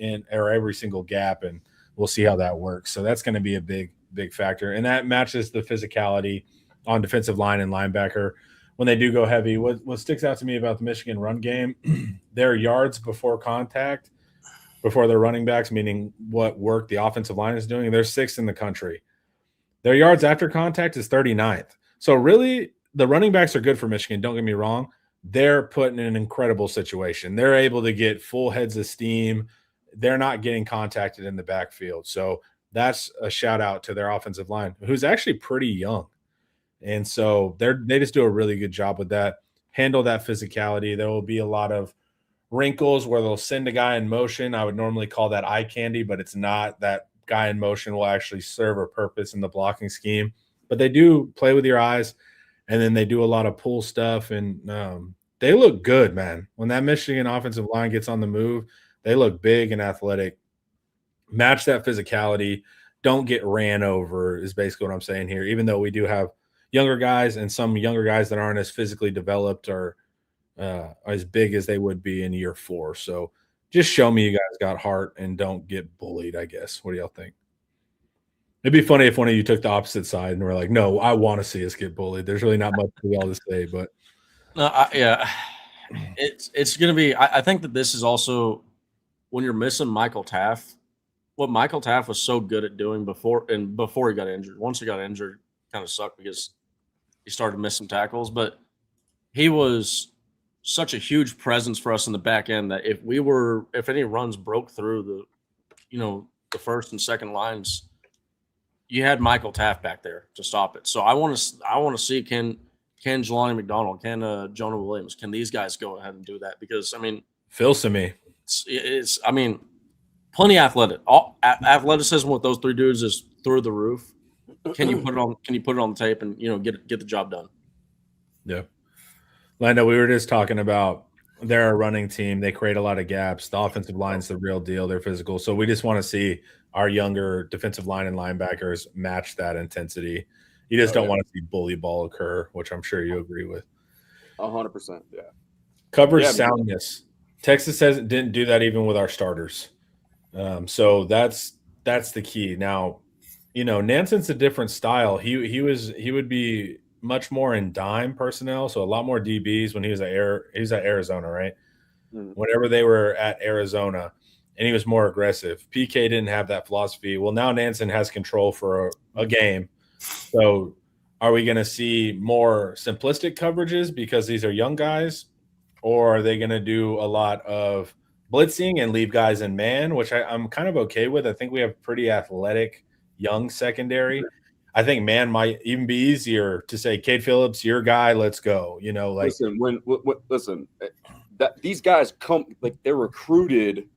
single gap, and we'll see how that works. So that's going to be a big factor. And that matches the physicality on defensive line and linebacker when they do go heavy. What sticks out to me about the Michigan run game, their yards before contact, before their running backs, meaning what work the offensive line is doing, they're 6th in the country. Their yards after contact is 39th. So really, the running backs are good for Michigan. Don't get me wrong. They're put in an incredible situation. They're able to get full heads of steam. They're not getting contacted in the backfield. So that's a shout out to their offensive line, who's actually pretty young. And so they just do a really good job with that. Handle that physicality. There will be a lot of wrinkles where they'll send a guy in motion. I would normally call that eye candy, but it's not. That guy in motion will actually serve a purpose in the blocking scheme. But they do play with your eyes. And then they do a lot of pull stuff, and they look good, man. When that Michigan offensive line gets on the move, they look big and athletic. Match that physicality. Don't get ran over is basically what I'm saying here, even though we do have younger guys and some younger guys that aren't as physically developed or as big as they would be in year 4. So just show me you guys got heart and don't get bullied, I guess. What do y'all think? It'd be funny if one of you took the opposite side and were like, no, I want to see us get bullied. There's really not much for y'all to say, but no, it's going to be. I think that this is also when you're missing Michael Taft. What Michael Taft was so good at doing before he got injured. Once he got injured, kind of sucked because he started to miss some tackles. But he was such a huge presence for us in the back end that if any runs broke through the first and second lines, you had Michael Taft back there to stop it. So I want to see can Jelani McDonald, can Jonah Williams, can these guys go ahead and do that? Because Phil Simi, it's plenty athletic. Athleticism with those 3 dudes is through the roof. Can you put it on the tape and get the job done? Yeah, Lando, we were just talking about they're a running team. They create a lot of gaps. The offensive line's the real deal. They're physical. So we just want to see our younger defensive line and linebackers match that intensity. You just don't want to see bully ball occur, which I'm sure you agree with. 100%, yeah. Coverage soundness. Texas didn't do that even with our starters. So that's the key. Now, Nansen's a different style. He would be much more in dime personnel, so a lot more DBs when he was at Arizona, right? Mm-hmm. Whenever they were at Arizona, and he was more aggressive. PK didn't have that philosophy. Well, now Nansen has control for a game. So are we going to see more simplistic coverages because these are young guys, or are they going to do a lot of blitzing and leave guys in man, which I'm kind of okay with. I think we have pretty athletic young secondary. I think man might even be easier to say, Cade Phillips, your guy, let's go. Listen, listen, these guys come like they're recruited.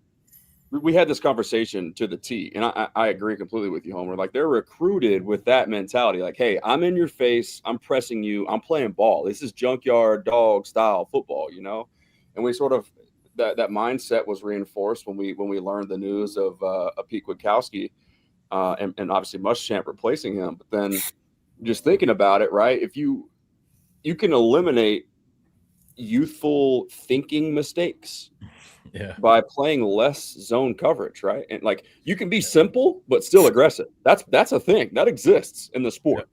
We had this conversation to the T, and I agree completely with you, Homer. Like, they're recruited with that mentality. Like, hey, I'm in your face. I'm pressing you. I'm playing ball. This is junkyard dog style football, And we sort of that mindset was reinforced when we learned the news of Pete Kwiatkowski and obviously Muschamp replacing him. But then just thinking about it, right? If you can eliminate youthful thinking mistakes by playing less zone coverage, right? And like you can be simple but still aggressive. That's a thing that exists in the sport.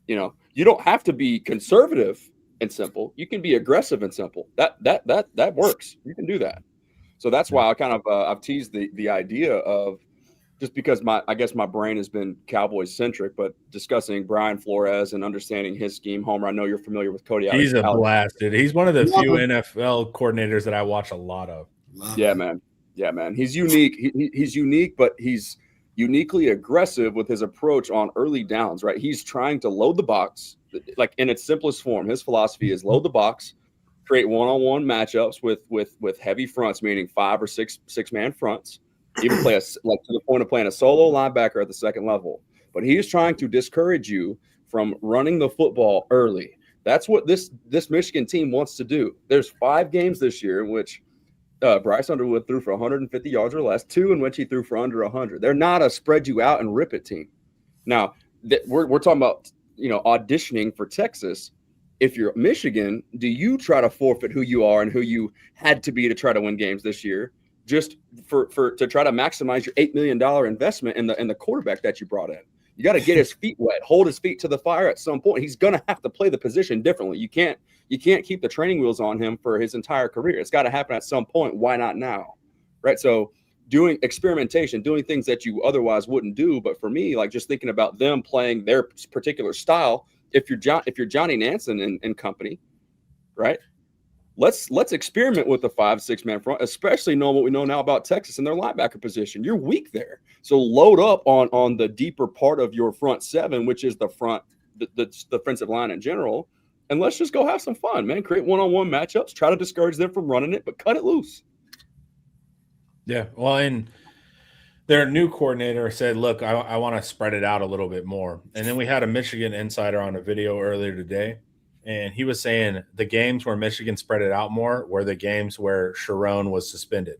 You know, you don't have to be conservative and simple. You can be aggressive and simple. That works. You can do that. So that's why I kind of I've teased the idea of, just because I guess my brain has been Cowboys centric, but discussing Brian Flores and understanding his scheme. Homer, I know you're familiar with Cody. He's a blast, dude. He's one of the few NFL coordinators that I watch a lot of. Yeah, man. He's unique. He's unique, but he's uniquely aggressive with his approach on early downs, right? He's trying to load the box, like in its simplest form. His philosophy is load the box, create one-on-one matchups with heavy fronts, meaning 5 or 6 man fronts. Even play to the point of playing a solo linebacker at the second level. But he is trying to discourage you from running the football early. That's what this Michigan team wants to do. There's 5 games this year in which Bryce Underwood threw for 150 yards or less, 2 in which he threw for under 100. They're not a spread you out and rip it team. Now, we're talking about, auditioning for Texas. If you're Michigan, do you try to forfeit who you are and who you had to be to try to win games this year, just to try to maximize your $8 million investment in the quarterback that you brought in? You got to get his feet wet, hold his feet to the fire at some point. He's going to have to play the position differently. You can't keep the training wheels on him for his entire career. It's got to happen at some point. Why not now? Right? So doing experimentation, doing things that you otherwise wouldn't do. But for me, like just thinking about them playing their particular style, if you're Johnny Nansen and company, right? Let's experiment with the 5-6 man front, especially knowing what we know now about Texas and their linebacker position. You're weak there, so load up on the deeper part of your front 7, which is the front, the defensive line in general, and let's just go have some fun, man. Create one-on-one matchups, try to discourage them from running it, but cut it loose. Yeah, well, and their new coordinator said, "Look, I want to spread it out a little bit more." And then we had a Michigan insider on a video earlier today. And he was saying the games where Michigan spread it out more were the games where Sharon was suspended.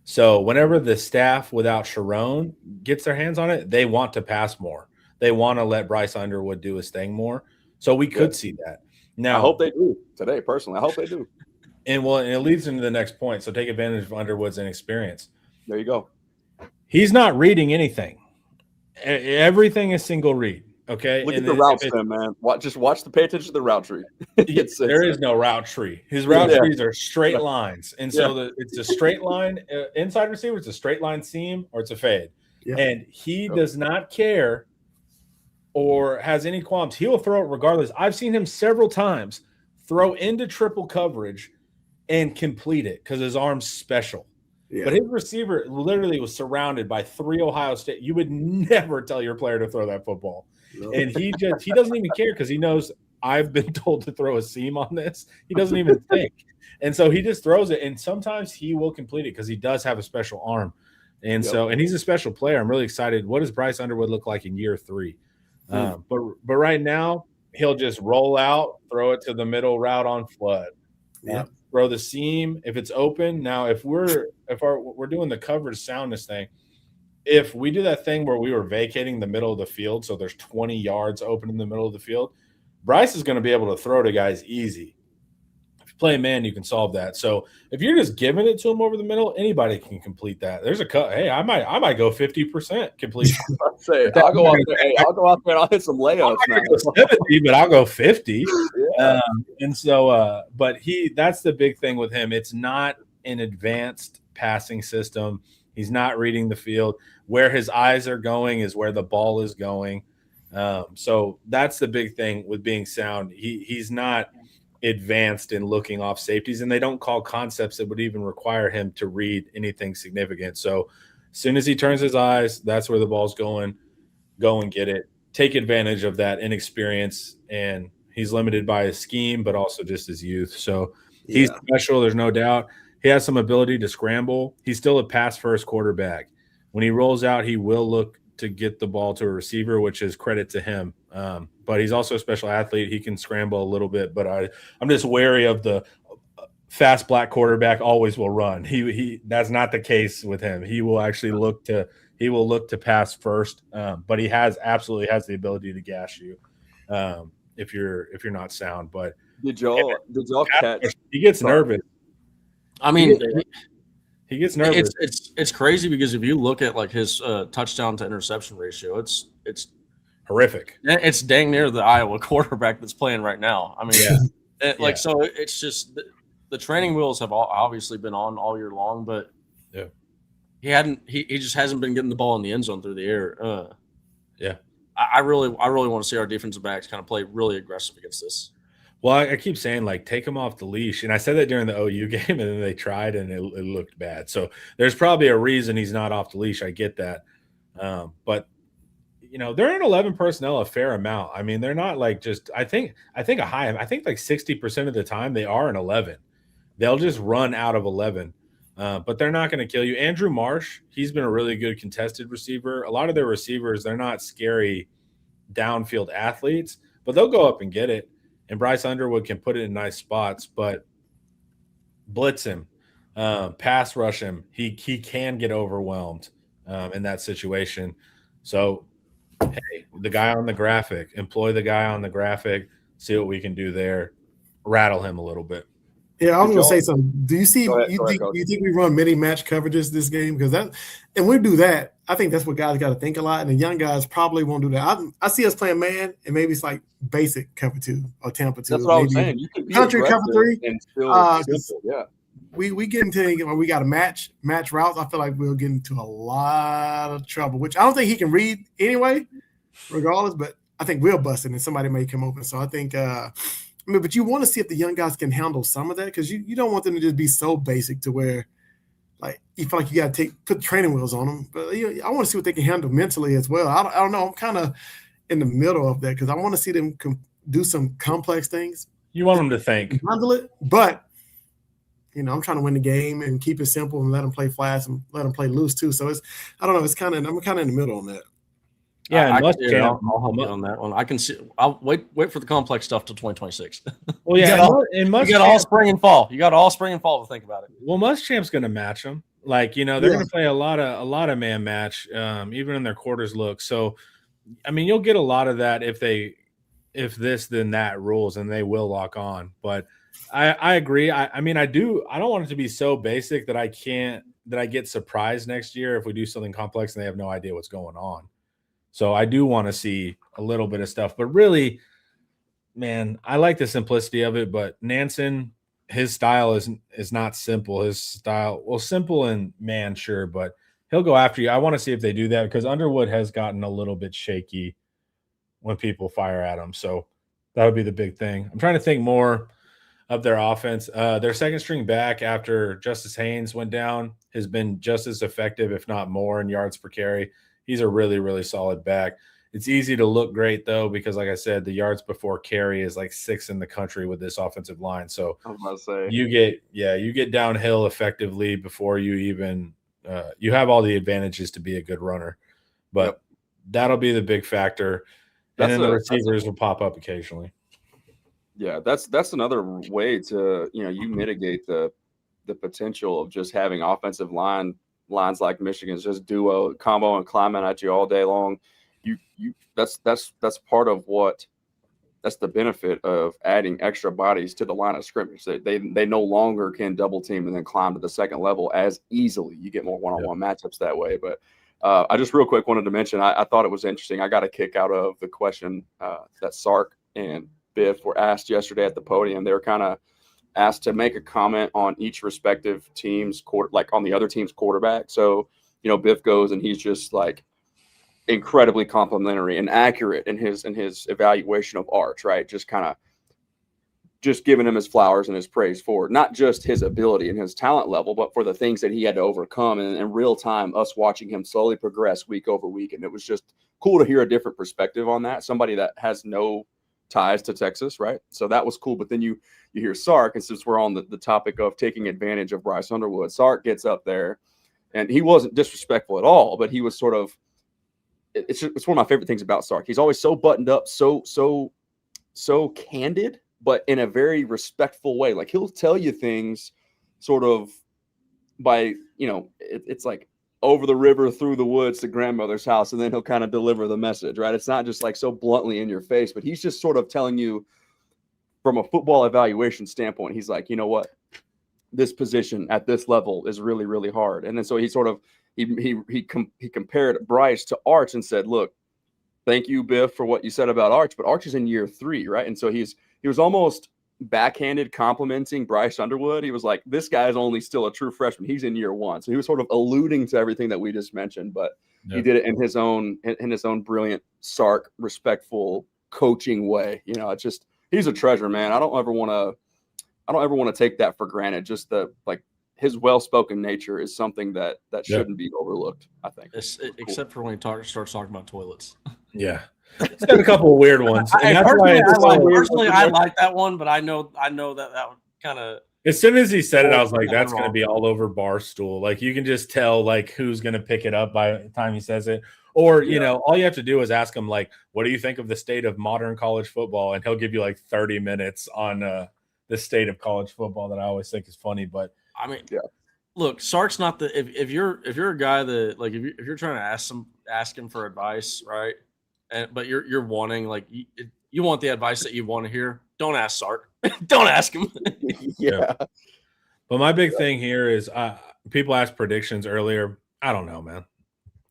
So whenever the staff without Sharon gets their hands on it, they want to pass more. They want to let Bryce Underwood do his thing more. So we could see that. Now, I hope they do today, personally. I hope they do. And it leads into the next point. So take advantage of Underwood's inexperience. There you go. He's not reading anything. Everything is single read. Okay. Look at the route stem, man. Pay attention to the route tree. There is no route tree. His route trees are straight lines. And so it's a straight line inside receiver. It's a straight line seam or it's a fade. Yeah. And he does not care or has any qualms. He will throw it regardless. I've seen him several times throw into triple coverage and complete it because his arm's special. Yeah. But his receiver literally was surrounded by 3 Ohio State. You would never tell your player to throw that football. No. And he doesn't even care because he knows I've been told to throw a seam on this. He doesn't even think. And so he just throws it. And sometimes he will complete it because he does have a special arm. And and he's a special player. I'm really excited. What does Bryce Underwood look like in year 3? But right now, he'll just roll out, throw it to the middle route on flood. Throw the seam if it's open. Now, if we're doing the coverage soundness thing, if we do that thing where we were vacating the middle of the field, so there's 20 yards open in the middle of the field, Bryce is going to be able to throw to guys easy. If you play man, you can solve that. So if you're just giving it to him over the middle, anybody can complete that. There's a cut. Hey, I might go 50% completion. I'll go out there and I'll hit some layups. I'm not go 70, but I'll go 50. Yeah. But that's the big thing with him. It's not an advanced passing system. He's not reading the field. Where his eyes are going is where the ball is going. So that's the big thing with being sound. He's not advanced in looking off safeties, and they don't call concepts that would even require him to read anything significant. So as soon as he turns his eyes, that's where the ball's going. Go and get it. Take advantage of that inexperience, and he's limited by his scheme, but also just his youth. So he's special, there's no doubt. He has some ability to scramble. He's still a pass-first quarterback. When he rolls out, he will look to get the ball to a receiver, which is credit to him. But he's also a special athlete. He can scramble a little bit, but I'm just wary of the fast black quarterback always will run. He that's not the case with him. He will actually look to pass first, but he absolutely has the ability to gash you. if you're not sound. But Did y'all catch? He gets nervous. I mean, he gets nervous. It's crazy because if you look at like his touchdown to interception ratio, it's horrific. It's dang near the Iowa quarterback that's playing right now. I mean, so it's just the training wheels have obviously been on all year long, but he just hasn't been getting the ball in the end zone through the air. I really want to see our defensive backs kind of play really aggressive against this. Well, I keep saying, like, take him off the leash. And I said that during the OU game, and then they tried, and it looked bad. So there's probably a reason he's not off the leash. I get that. But, they're in 11 personnel a fair amount. I mean, they're not like just – I think like 60% of the time they are in 11. They'll just run out of 11. But they're not going to kill you. Andrew Marsh, he's been a really good contested receiver. A lot of their receivers, they're not scary downfield athletes, but they'll go up and get it. And Bryce Underwood can put it in nice spots, but blitz him, pass rush him. He can get overwhelmed in that situation. So, hey, the guy on the graphic, employ the guy on the graphic, see what we can do there, rattle him a little bit. Yeah, I was going to say something. Do you see? You think we run many match coverages this game? Because and we do that. I think that's what guys got to think a lot, and the young guys probably won't do that. I see us playing man, and maybe it's like basic cover 2 or Tampa 2. That's what I was saying. You could be country cover 3 and still simple. Yeah. We get into we got to match routes. I feel like we'll get into a lot of trouble, which I don't think he can read anyway, regardless. But I think we'll bust it, and somebody may come open. So I think. But you want to see if the young guys can handle some of that, because you don't want them to just be so basic to where, like, you feel like you got to put training wheels on them. But I want to see what they can handle mentally as well. I don't know. I'm kind of in the middle of that because I want to see them do some complex things. You want them to think, handle it, but I'm trying to win the game and keep it simple and let them play fast and let them play loose too. So I don't know. I'm kind of in the middle on that. Yeah, I'll help you on that one. I can see. I'll wait for the complex stuff till 2026. Well, yeah, you got all spring and fall. You got all spring and fall to think about it. Well, Muschamp's going to match them. Like they're going to play a lot of man match, even in their quarters look. So, I mean, you'll get a lot of that if this then that rules, and they will lock on. But I agree. I mean, I don't want it to be so basic that I get surprised next year if we do something complex and they have no idea what's going on. So I do want to see a little bit of stuff, but really, man, I like the simplicity of it. But Nansen, his style is not simple. His style, simple and man, sure, but he'll go after you. I want to see if they do that because Underwood has gotten a little bit shaky when people fire at him. So that would be the big thing. I'm trying to think more of their offense. Their second string back after Justice Haynes went down has been just as effective, if not more, in yards per carry. He's a really, really solid back. It's easy to look great, though, because, like I said, the yards before carry is like 6th in the country with this offensive line. So I was about to say, you get downhill effectively before you even you have all the advantages to be a good runner. But that'll be the big factor. And then the receivers will pop up occasionally. Yeah, that's another way to you mitigate the potential of just having offensive lines like Michigan's just duo combo and climbing at you all day long. That's part of that's the benefit of adding extra bodies to the line of scrimmage. They no longer can double team and then climb to the second level as easily. You get more one-on-one matchups that way. But I just real quick wanted to mention, I thought it was interesting. I got a kick out of the question that Sark and Biff were asked yesterday at the podium. They were kind of asked to make a comment on each respective team's on the other team's quarterback. So, Biff goes and he's just like incredibly complimentary and accurate in his evaluation of Arch, right? Just kind of just giving him his flowers and his praise for not just his ability and his talent level, but for the things that he had to overcome and in real time, us watching him slowly progress week over week. And it was just cool to hear a different perspective on that. Somebody that has no ties to Texas, right? So that was cool. But then you hear Sark, and since we're on the topic of taking advantage of Bryce Underwood, Sark gets up there, and he wasn't disrespectful at all, but he was sort of it's one of my favorite things about Sark. He's always so buttoned up, so candid, but in a very respectful way. Like he'll tell you things sort of by, it's like over the river through the woods to grandmother's house, and then he'll kind of deliver the message, right? It's not just like so bluntly in your face, but he's just sort of telling you from a football evaluation standpoint, he's like, you know what, this position at this level is really, really hard. And then so he sort of he compared Bryce to Arch and said, look, thank you, Biff, for what you said about Arch, but Arch is in year 3, right? And so he was almost backhanded complimenting Bryce Underwood. He was like, this guy is only still a true freshman. He's in year 1. So he was sort of alluding to everything that we just mentioned, but he did it in his own brilliant, Sark, respectful coaching way. You know, it's just, he's a treasure, man. I don't ever want to take that for granted. Just his well-spoken nature is something that shouldn't be overlooked, I think. Except for when he starts talking about toilets. Yeah. It's got a couple of weird ones. I like that one, but I know that would kind of. As soon as he said it, I was like, that's going to be all over Barstool. Like, you can just tell, like, who's going to pick it up by the time he says it. Or, you know, all you have to do is ask him, like, what do you think of the state of modern college football? And he'll give you, like, 30 minutes on the state of college football that I always think is funny. But, I mean, look, Sark's not the – if you're a guy that – like, if you're trying to ask him for advice, right? But you're wanting, like, you want the advice that you want to hear. Don't ask Sark. Don't ask him. Yeah. But my big thing here is people asked predictions earlier. I don't know, man.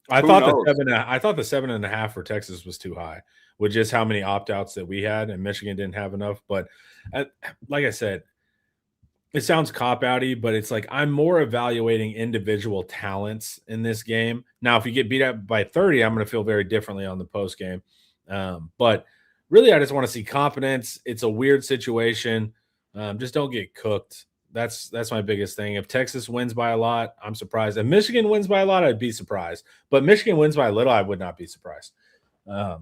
I thought the 7.5 for Texas was too high with just how many opt-outs that we had, and Michigan didn't have enough. But like I said, it sounds cop-outy, but it's like I'm more evaluating individual talents in this game. Now, if you get beat up by 30, I'm going to feel very differently on the post game. But really, I just want to see confidence. It's a weird situation. Just don't get cooked. That's my biggest thing. If Texas wins by a lot, I'm surprised. If Michigan wins by a lot, I'd be surprised. But Michigan wins by a little, I would not be surprised.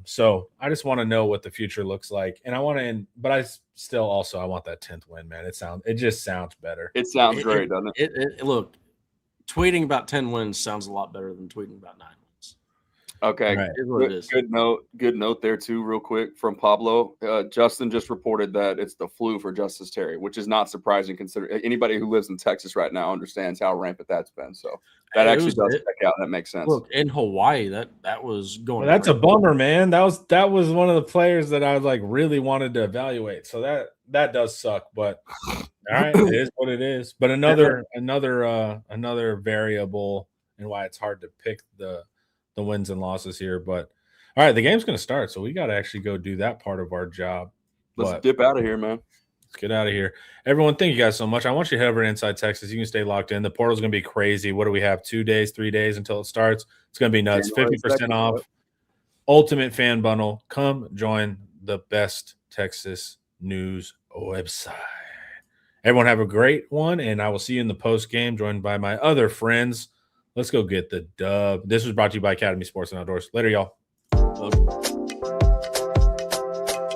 So I just want to know what the future looks like, and I want to. But I want that 10th win, man. It just sounds better. It sounds great, doesn't it? Look, tweeting about 10 wins sounds a lot better than tweeting about 9 wins. Okay, right. Good note there too, real quick from Pablo. Justin just reported that it's the flu for Justice Terry, which is not surprising considering anybody who lives in Texas right now understands how rampant that's been. So that actually does check out. That makes sense. Look, in Hawaii, that was going. Well, that's a bummer, man. That was one of the players that I was like really wanted to evaluate. So that does suck, but all right, it is what it is. But another variable and why it's hard to pick the wins and losses here. But all right, the game's going to start, so we got to actually go do that part of our job. Let's dip out of here, man. Let's get out of here. Everyone, thank you guys so much. I want you to head over to Inside Texas. You can stay locked in. The portal's going to be crazy. What do we have? 2 days, 3 days until it starts? It's going to be nuts. 50% off. Ultimate Fan Bundle. Come join the best Texas news website. Everyone have a great one, and I will see you in the post game, joined by my other friends. Let's go get the dub. This was brought to you by Academy Sports and Outdoors. Later, y'all.